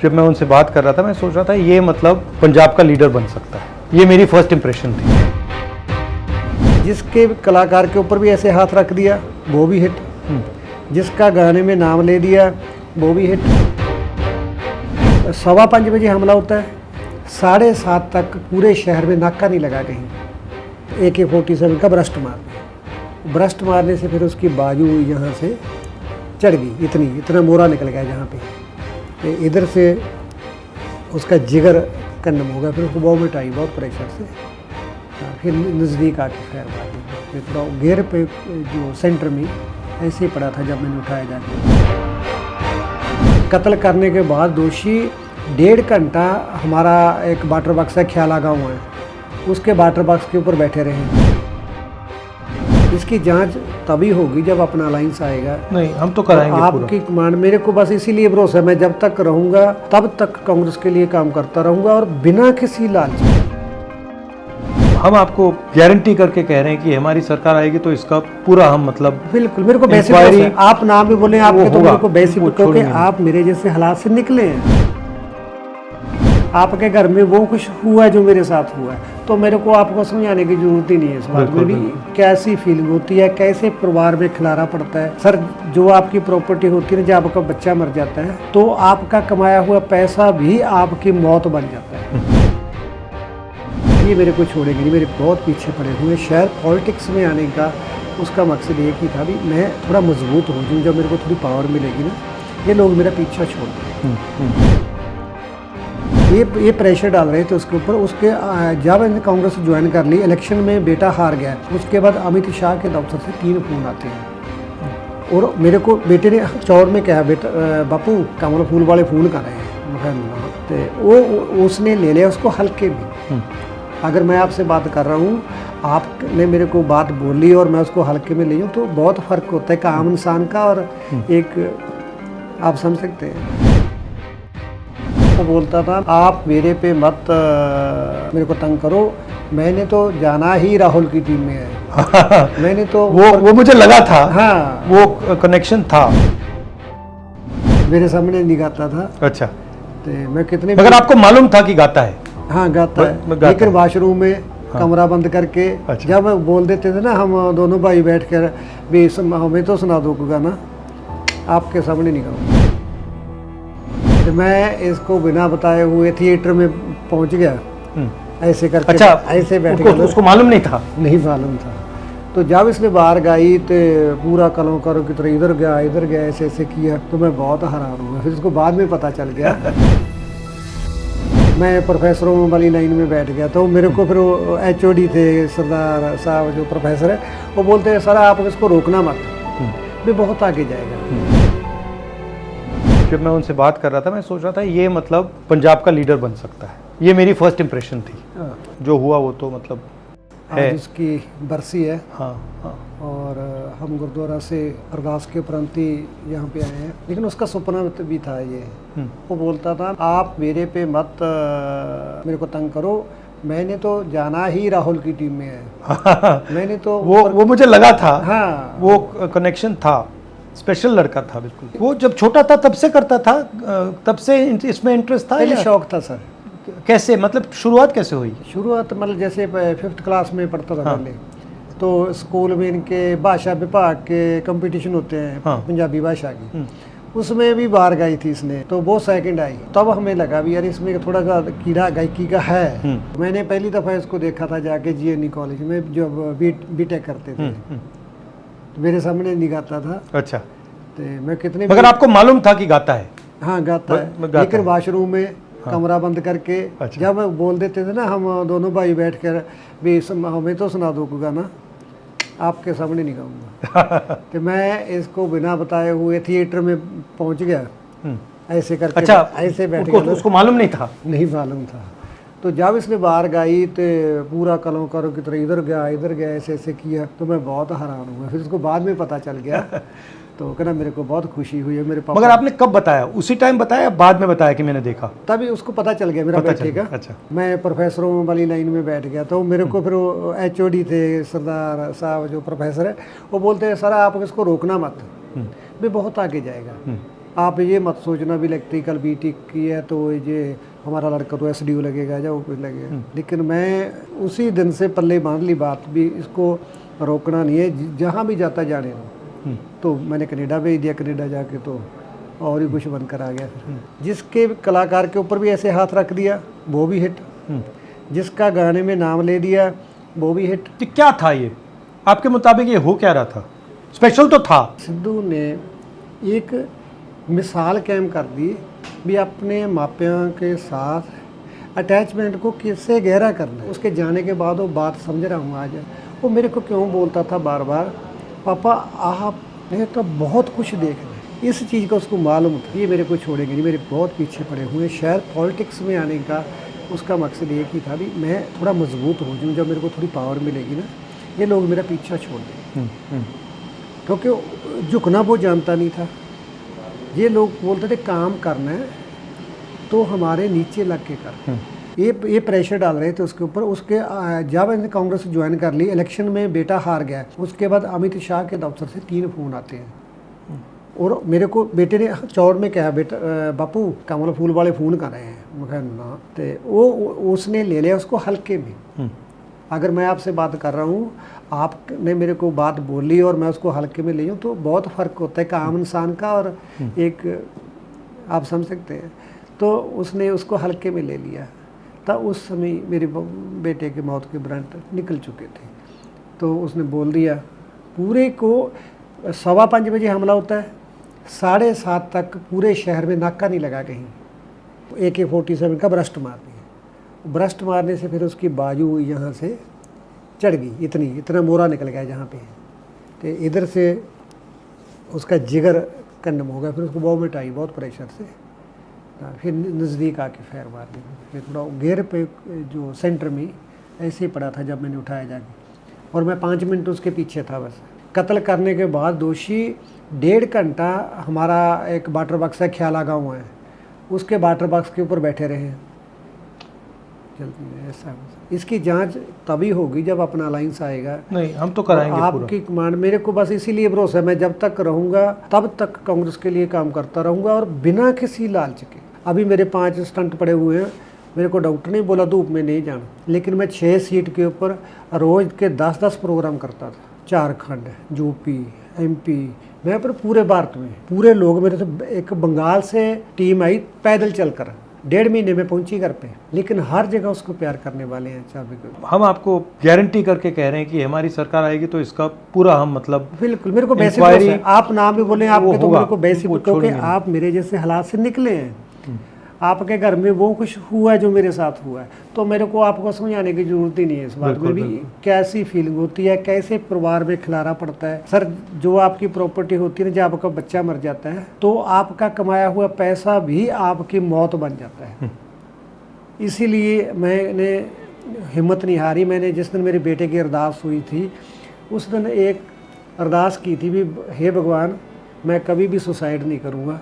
जब मैं उनसे बात कर रहा था मैं सोच रहा था ये मतलब पंजाब का लीडर बन सकता है। ये मेरी फर्स्ट इंप्रेशन थी। जिसके कलाकार के ऊपर भी ऐसे हाथ रख दिया वो भी हिट, जिसका गाने में नाम ले दिया वो भी हिट। 5:15 बजे हमला होता है, 7:30 तक पूरे शहर में नाका नहीं लगा कहीं। AK-47 का ब्रस्ट मारने से फिर उसकी बाजू यहाँ से चढ़ गई, इतना मोरा निकल गया जहाँ पे, इधर से उसका जिगर कन्नम हो गया। फिर उसको वॉमिट आई बहुत प्रेशर से। फिर नज़दीक आके खैर मारी, फिर थोड़ा घेर पे जो सेंटर में ऐसे ही पड़ा था जब मैंने उठाया जाके। कत्ल करने के बाद दोषी 1.5 घंटा हमारा एक वाटर बॉक्स है ख्याला गाँव है, उसके वाटर बॉक्स के ऊपर बैठे रहे। इसकी जांच तभी होगी जब अपना अलायंस आएगा। नहीं, हम तो कराएंगे। आपकी कमांड मेरे को बस इसीलिए भरोसा है, मैं जब तक रहूंगा तब तक कांग्रेस के लिए काम करता रहूंगा और बिना किसी लालच। हम आपको गारंटी करके कह रहे हैं कि हमारी सरकार आएगी तो इसका पूरा हम मतलब बिल्कुल मेरे को बेसिक है। आप नाम भी बोले आपके तो मेरे को बेसिक, क्योंकि आप मेरे जैसे हालात से निकले हैं। आपके घर में वो कुछ हुआ है जो मेरे साथ हुआ है, तो मेरे को आपको समझाने की जरूरत ही नहीं है। इस बात में भी कैसी फीलिंग होती है, कैसे परिवार में खिलारा पड़ता है। सर, जो आपकी प्रॉपर्टी होती है, जब आपका बच्चा मर जाता है तो आपका कमाया हुआ पैसा भी आपकी मौत बन जाता है। ये मेरे को छोड़ेगी नहीं, मेरे बहुत पीछे पड़े हुए। शायद पॉलिटिक्स में आने का उसका मकसद एक ही था भी मैं थोड़ा मजबूत हो जाऊँ, जब मेरे को थोड़ी पावर मिलेगी ना, ये लोग मेरा पीछा छोड़ दें। ये प्रेशर डाल रहे थे उसके ऊपर। उसके जब मैंने कांग्रेस ज्वाइन कर ली, इलेक्शन में बेटा हार गया, उसके बाद अमित शाह के दफ्तर से 3 फोन आते हैं और मेरे को बेटे ने चौड़ में कहा, बेटा बापू कमल फूल वाले फ़ोन कर रहे हैं। तो वो उसने ले लिया उसको हल्के में। अगर मैं आपसे बात कर रहा हूँ, आपने मेरे को बात बोली और मैं उसको हल्के में ले जाऊँ, तो बहुत फ़र्क होता है एक आम इंसान का और एक, आप समझ सकते हैं। वो बोलता था आप मेरे पे मत मेरे को तंग करो, मैंने तो जाना ही राहुल की टीम में है। मैंने तो वो मुझे लगा था। हाँ, वो कनेक्शन था, मेरे सामने नहीं गाता था। अच्छा, तो मैं कितने मगर आपको मालूम था कि गाता है? हाँ गाता है, लेकिन वॉशरूम में कमरा बंद करके जब बोल देते थे ना, हम दोनों भाई बैठ कर भी हमें तो सुना दो गाना, आपके सामने नहीं गाऊंगा। तो मैं इसको बिना बताए हुए थिएटर में पहुंच गया ऐसे करके। अच्छा, ऐसे बैठ गया। उसको मालूम नहीं था? नहीं मालूम था। तो जब इसने बाहर गाई तो पूरा कलो करो की तरह इधर गया ऐसे ऐसे किया, तो मैं बहुत हैरान हुआ। फिर उसको बाद में पता चल गया। मैं प्रोफेसरों वाली लाइन में बैठ गया, तो मेरे को फिर HOD थे सरदार साहब जो प्रोफेसर है, वो बोलते हैं सर आप इसको रोकना मत, भी बहुत आगे जाएगा। जब मैं उनसे बात कर रहा था मैं सोच रहा था ये मतलब पंजाब का लीडर बन सकता है। ये मेरी फर्स्ट इंप्रेशन थी। जो हुआ वो तो मतलब है। उसकी बरसी है। हाँ हाँ। और हम गुरुद्वारा से अरदास के उपरांत ही यहाँ पे आए हैं, लेकिन उसका सपना भी था ये। वो बोलता था आप मेरे पे मत मेरे को तंग करो, मैंने तो जाना ही राहुल की टीम में है। मैंने तो वो मुझे लगा था। हाँ, वो कनेक्शन था, स्पेशल लड़का था बिल्कुल। वो जब छोटा था तब से करता था, तब से इसमें इंटरेस्ट था? पहले शौक था सर। कैसे, मतलब शुरुआत कैसे हुई? शुरुआत मतलब जैसे 5th क्लास में पढ़ता था पहले, तो स्कूल में इनके भाषा विभाग के कंपटीशन होते हैं पंजाबी भाषा की, उसमें भी बाहर गाई थी इसने, तो वो 2nd आई। तब हमें लगा भी यार इसमें थोड़ा सा कीड़ा गायकी का है। मैंने पहली दफ़ा इसको देखा था जाके GNE कॉलेज में, जब B.Tech करते थे, तो मेरे सामने नहीं गाता था। अच्छा, तो मैं कितने, मगर आपको मालूम था कि गाता है? हाँ गाता है, लेकिन वॉशरूम में कमरा बंद करके जब बोल देते थे ना, हम दोनों भाई बैठ कर भी हमें तो सुना दो गाना, आपके सामने नहीं गाऊंगा। तो मैं इसको बिना बताए हुए थिएटर में पहुंच गया ऐसे करके। अच्छा, ऐसे बैठ गया। उसको मालूम नहीं था? नहीं मालूम था। तो जब इसने बाहर गाई तो पूरा कलो करो की तरह इधर गया ऐसे ऐसे किया, तो मैं बहुत हैरान हुआ। फिर उसको बाद में पता चल गया, तो कहना मेरे को बहुत खुशी हुई है मेरे पापा। मगर आपने कब बताया? उसी टाइम बताया, बाद में बताया कि मैंने देखा? तभी उसको पता चल गया मेरा बेटे का। अच्छा, मैं प्रोफेसरों वाली लाइन में बैठ गया, तो मेरे को फिर HOD थे सरदार साहब जो प्रोफेसर है, वो बोलते हैं सर आप इसको रोकना मत, भी बहुत आगे जाएगा। आप ये मत सोचना भी इलेक्ट्रिकल बीटेक की है तो ये हमारा लड़का तो एसडीओ लगेगा या वो कुछ लगेगा। लेकिन मैं उसी दिन से पल्ले बांध ली बात भी, इसको रोकना नहीं है, जहाँ भी जाता जाने दो। तो मैंने कनाडा भेज दिया, कनाडा जाके तो और ही कुछ बनकर आ गया फिर। जिसके कलाकार के ऊपर भी ऐसे हाथ रख दिया वो भी हिट, जिसका गाने में नाम ले दिया वो भी हिट। तो क्या था ये आपके मुताबिक, ये हो क्या रहा था? स्पेशल तो था। सिद्धू ने एक मिसाल कायम कर दी भी अपने मापियों के साथ अटैचमेंट को कैसे गहरा करना है। उसके जाने के बाद वो बात समझ रहा हूँ आज, वो मेरे को क्यों बोलता था बार बार, पापा आपने तो बहुत कुछ देखना है। इस चीज़ का उसको मालूम था, ये मेरे को छोड़ेंगे नहीं, मेरे बहुत पीछे पड़े हुए। शायद पॉलिटिक्स में आने का उसका मकसद एक ही था भी मैं थोड़ा मजबूत हो जाऊँ, जब मेरे को थोड़ी पावर मिलेगी ना ये लोग मेरा पीछा छोड़ दें। क्योंकि झुकना वो जानता नहीं था। ये लोग बोलते थे काम करना है तो हमारे नीचे लग के कर। ये प्रेशर डाल रहे थे उसके ऊपर। उसके जब इन्होंने कांग्रेस ज्वाइन कर ली, इलेक्शन में बेटा हार गया, उसके बाद अमित शाह के दफ्तर से 3 फ़ोन आते हैं और मेरे को बेटे ने चौड़ में कहा, बेटा बापू कमल फूल वाले फ़ोन कर रहे हैं। मैं कहा ना, तो वो उसने ले लिया उसको हल्के में। अगर मैं आपसे बात कर रहा हूँ, आपने मेरे को बात बोली और मैं उसको हल्के में ले जाऊँ तो बहुत फ़र्क होता है एक आम इंसान का और एक, आप समझ सकते हैं। तो उसने उसको हल्के में ले लिया। तब उस समय मेरे बेटे के मौत के वारंट निकल चुके थे। तो उसने बोल दिया पूरे को 5:15 बजे हमला होता है, 7:30 तक पूरे शहर में नाका नहीं लगा कहीं। AK-47 का ब्रस्ट मार दिया। ब्रस्ट मारने से फिर उसकी बाजू यहाँ से चढ़ गई, इतना मोरा निकल गया जहाँ पे, तो इधर से उसका जिगर कंडम हो गया। फिर उसको वॉमिट आई बहुत प्रेशर से। फिर नज़दीक आके फैर मार दी। फिर थोड़ा घेर पे जो सेंटर में ऐसे ही पड़ा था जब मैंने उठाया जाके, और मैं 5 मिनट उसके पीछे था बस। कत्ल करने के बाद दोषी 1.5 घंटा हमारा एक वाटर बॉक्स है, ख्याला गाँव है, उसके वाटर बॉक्स के ऊपर बैठे रहे। ऐसा इसकी जांच तभी होगी जब अपना अलायंस आएगा। नहीं, हम तो कराएंगे आपकी कमांड मेरे को बस इसीलिए भरोसा है, मैं जब तक रहूँगा तब तक कांग्रेस के लिए काम करता रहूँगा और बिना किसी लालच के। अभी मेरे 5 स्टंट पड़े हुए हैं, मेरे को डॉक्टर ने बोला धूप में नहीं जाना, लेकिन मैं 6 सीट के ऊपर रोज़ के 10-10 प्रोग्राम करता था। झारखंड, यूपी, MP, मैं पर पूरे भारत में पूरे लोग मेरे से। एक बंगाल से टीम आई पैदल चलकर, 1.5 महीने में पहुंची घर पे, लेकिन हर जगह उसको प्यार करने वाले हैं। चाबी को हम आपको गारंटी करके कह रहे हैं कि हमारी सरकार आएगी तो इसका पूरा हम मतलब बिल्कुल, मेरे को बेसिक है। आप नाम भी बोले आपके, तो मेरे को बेसिक, क्योंकि आप मेरे जैसे हालात से निकले हैं। आपके घर में वो कुछ हुआ है जो मेरे साथ हुआ है, तो मेरे को आपको समझाने की जरूरत ही नहीं है इस बात में भी कैसी फीलिंग होती है, कैसे परिवार में खिलारा पड़ता है। सर, जो आपकी प्रॉपर्टी होती है ना, जब आपका बच्चा मर जाता है तो आपका कमाया हुआ पैसा भी आपकी मौत बन जाता है। इसीलिए मैंने हिम्मत नहीं हारी। मैंने जिस दिन मेरे बेटे की अरदास हुई थी उस दिन एक अरदास की थी भी, हे भगवान मैं कभी भी सुसाइड नहीं करूँगा,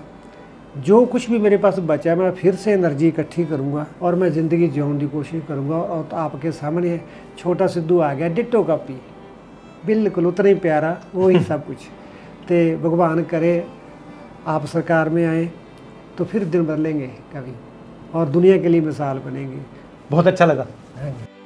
जो कुछ भी मेरे पास बचा है मैं फिर से एनर्जी इकट्ठी करूँगा और मैं ज़िंदगी जीने की कोशिश करूँगा। और तो आपके सामने छोटा सिद्धू आ गया, डिट्टो कॉपी, बिल्कुल उतना ही प्यारा, वही सब कुछ। तो भगवान करे आप सरकार में आए तो फिर दिन बदलेंगे कभी और दुनिया के लिए मिसाल बनेंगे। बहुत अच्छा लगा। हाँ जी।